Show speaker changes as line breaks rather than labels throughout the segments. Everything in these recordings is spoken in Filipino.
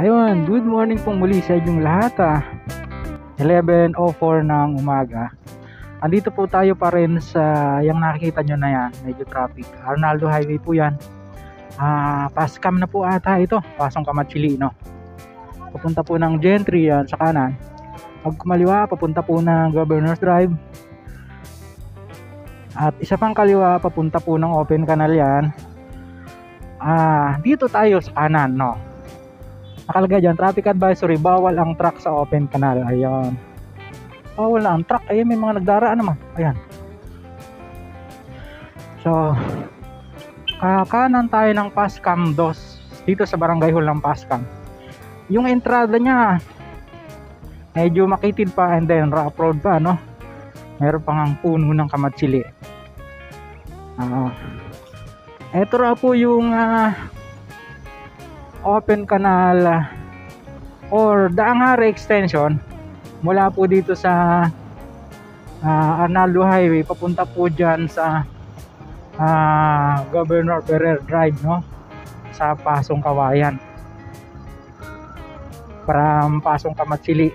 Ayun, good morning pong muli sa inyong lahat 11:04 ng umaga. Andito po tayo pa rin sa yung nakikita nyo na yan, medyo traffic. Arnaldo Highway po yan. Pascam na po ata ito, pasong Kamatsili, no? Papunta po ng Gentry yan sa kanan. Pag kumaliwa, papunta po ng Governor's Drive. At isa pang kaliwa, papunta po ng Open Canal yan. Dito tayo sa kanan, no? Nakalagay dyan, traffic advisory, bawal ang truck sa Open Canal. Ayan. Bawal ang truck. Ayan, may mga nagdaraan naman. Ayan. So, kanan tayo ng Pascam 2 dito sa Barangay Hall ng Pascam. Yung entrada niya medyo makitid pa and then rough road pa, no? Meron pang ang puno ng Kamatsili. Ito raw po yung Open Canal or Daanghari Extension mula po dito sa Arnaldo Highway papunta po dyan sa Governor Ferrer Drive, no? Sa Pasong Kawayan, from Pasong Kamatsili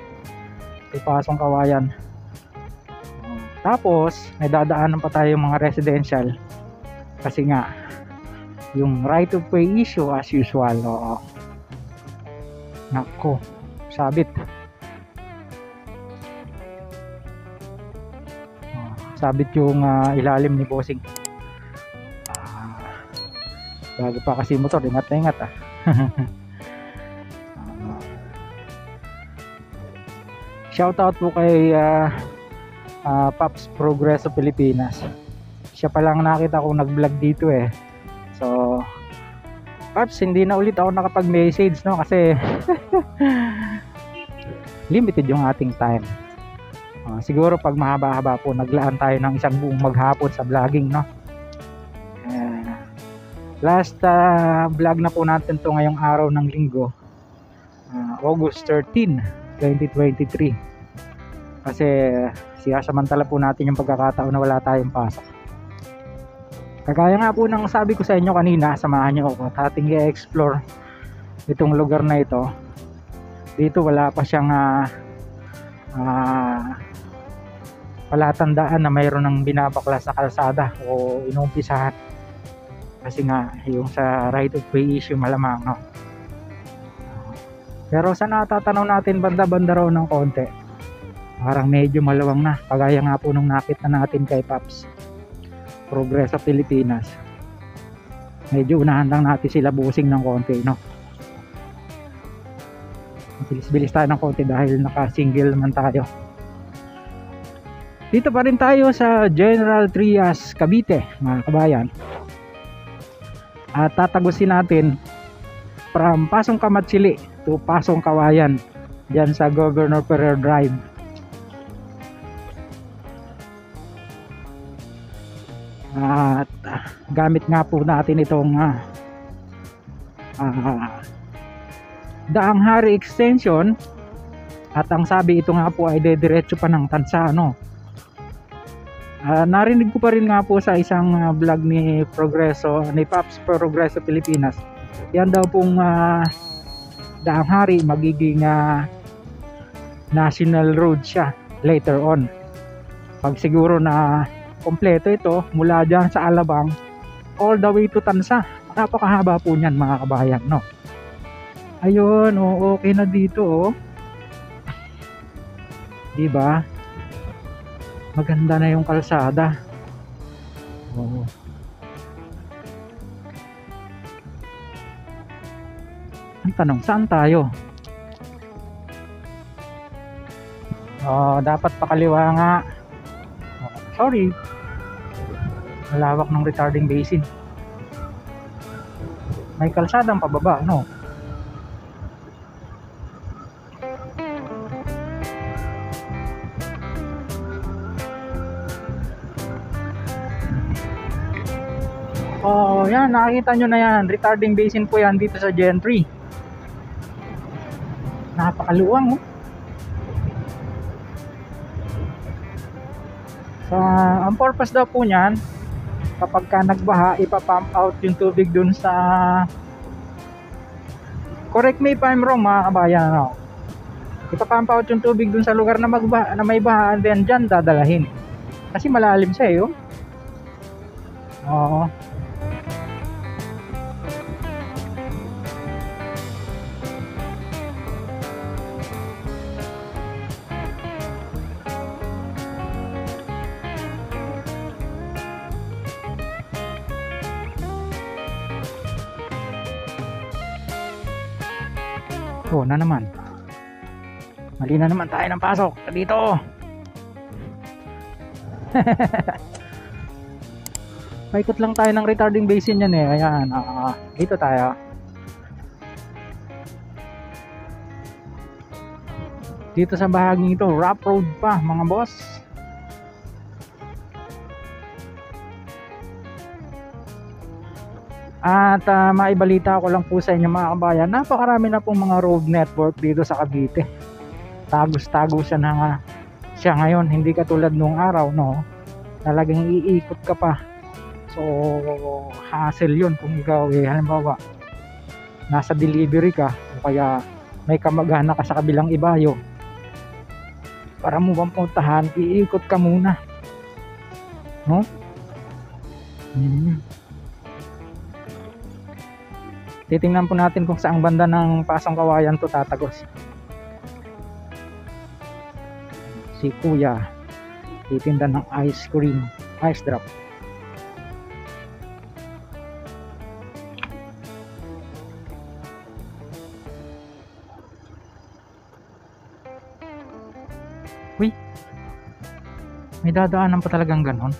to Pasong Kawayan. Tapos may dadaanan pa tayo mga residential kasi nga yung right of way issue as usual. Oo. Nako, sabit. Sabit yung ilalim ni Bossing. Bago pa kasi motor, ingat na ingat Shout out po kay Pops Progreso Pilipinas. Siya pa lang nakita kong nag-vlog dito eh. So, Pops, hindi na ulit ako nakapag-message, no? Kasi limited yung ating time. Siguro pag mahaba-haba po, naglaan tayo ng isang buong maghapon sa vlogging, no? Last vlog na po natin to ngayong araw ng linggo, August 13, 2023. Kasi siyasamantala po natin yung pagkakataon na wala tayong pasok. Kagaya nga po ng sabi ko sa inyo kanina, samahan nyo ako at ating i-explore itong lugar na ito. Dito wala pa siyang palatandaan na mayroon ng binabaklas na kalsada o inumpisahan. Kasi nga yung sa right of way issue malamang, no? Pero sa natatanaw natin banda-banda raw ng konti, parang medyo malawang na. Kagaya nga po nung nakita natin kay Pops Progreso Pilipinas. Medyo unahan lang natin sila Bossing ng konti, no? Bilis-bilis tayo ng konti dahil naka-single naman tayo. Dito pa rin tayo sa General Trias, Cavite, mga kabayan. At tatagusin natin from Pasong Kamatsili to Pasong Kawayan diyan sa Governor Ferrer Drive. At gamit nga po natin itong Daanghari Extension. At ang sabi, ito nga po ay dediretso pa ng Tansa, no? Narinig ko pa rin nga po sa isang vlog ni Pops Progreso Pilipinas. Yan daw pong Daanghari magiging national road siya later on. Pag siguro na kompleto ito mula dyan sa Alabang all the way to Tansa. Napakahaba po niyan, mga kabayan, no? Ayun, okay na dito, oh. Diba? Maganda na yung kalsada. Oh. Ang tanong, saan tayo? Dapat pakaliwa nga. Sorry. Malawak ng retarding basin. May kalsadang pababa, no? Yan, nakikita nyo na yan. Retarding basin po yan dito sa Gentry. Napakaluwang, oh. Ang purpose daw po niyan, kapag ka nagbaha, ipapump out yung tubig dun sa correct me if I'm wrong mga kabayan, ano. Ipapump out yung tubig dun sa lugar na may baha, and then dyan dadalahin. Kasi malalim siya eh, oh. Oo. Oh, na naman. Mali na naman tayo ng pasok dito. Paikot lang tayo ng retarding basin yan eh. Ayan, dito tayo. Dito sa bahaging ito, rough road pa mga boss. At maibalita ko lang po sa inyo mga kabayan, napakarami na pong mga road network dito sa Cavite. Tagos-tagos siya na siya ngayon, hindi katulad nung araw, no? Talagang iikot ka pa. So, hassle yun kung ikaw halimbawa, nasa delivery ka o kaya may kamag-anak ka sa kabilang ibayo. Para mo bang puntahan, iikot ka muna. No? Titingnan po natin kung saang banda ng Pasong Kawayan to tatagos. Si Kuya titinda ng ice cream, ice drop. Uy, may dadaanan pa talagang ganon.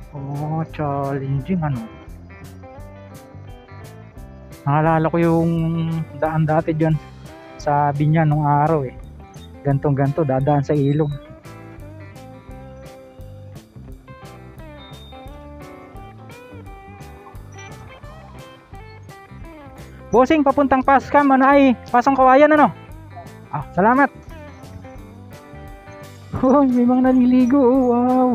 Oh, challenging ano. Naalala ko yung daan dati dyan sa Binyan nung araw eh. Gantong ganto, dadaan sa ilog. Bossing, papuntang Pascam, ano ay, Pasong Kawayan ano? Salamat. Oh, may mga naliligo, oh, wow.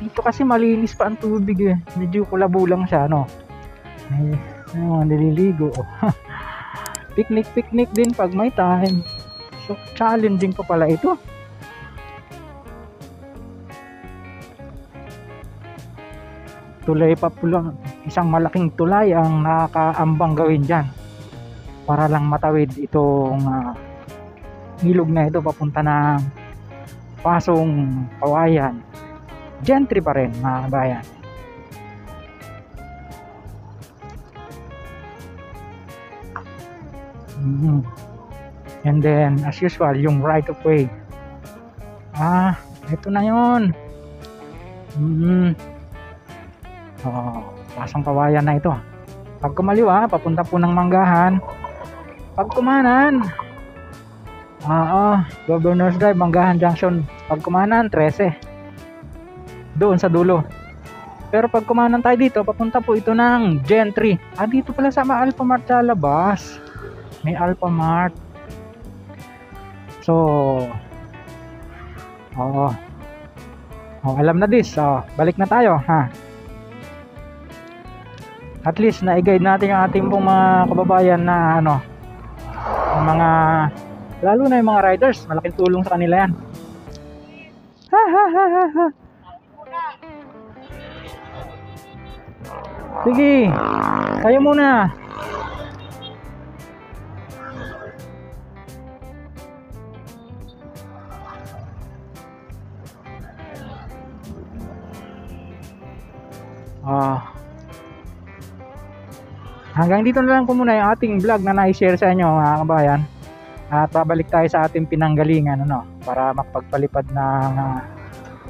Dito kasi malinis pa ang tubig eh. Medyo kulabo lang siya, no? May mga naliligo. Picnic din pag may time. So, challenging pa pala ito. Tulay pa pula. Isang malaking tulay ang nakakaambang gawin dyan. Para lang matawid itong ilog na ito papunta ng Pasong Kawayan. Gentry pa rin mga kabayan. And then as usual yung right of way. Ito na yun. Pasong Kawayan na ito. Pag kumaliwa papunta po ng Manggahan. Pag kumanan Governor's Drive, Manggahan Junction. Pag kumanan 13 doon sa dulo. Pero pag kumanan tayo dito, papunta po ito ng Gentry. Dito pala sa Alpha Mart sa labas. May Alpha Mart. So, alam na this. Balik na tayo, ha. At least na-guide natin yung ating pong mga kababayan na yung mga, lalo na yung mga riders, malaking tulong sa kanila yan. Sige, tayo muna. Hanggang dito na lang po muna yung ating vlog na na-share sa inyo mga kabayan. At babalik tayo sa ating pinanggalingan para makapagpalipad ng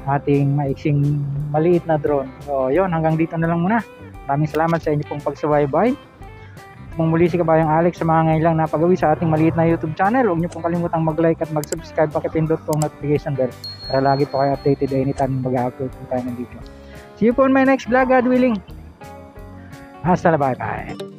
ating maiksing maliit na drone. So yun, hanggang dito na lang muna. Maraming salamat sa inyo pong pagsubaybay. Kung muli si Kabayang Alex sa mga ngayon lang napagawi sa ating maliit na YouTube channel, huwag niyo pong kalimutang mag-like at mag-subscribe, pakipindot po ang notification bell para lagi po kayo updated anytime mag-upload po tayo ng video. See you po on my next vlog, God willing. Hasta la, bye bye.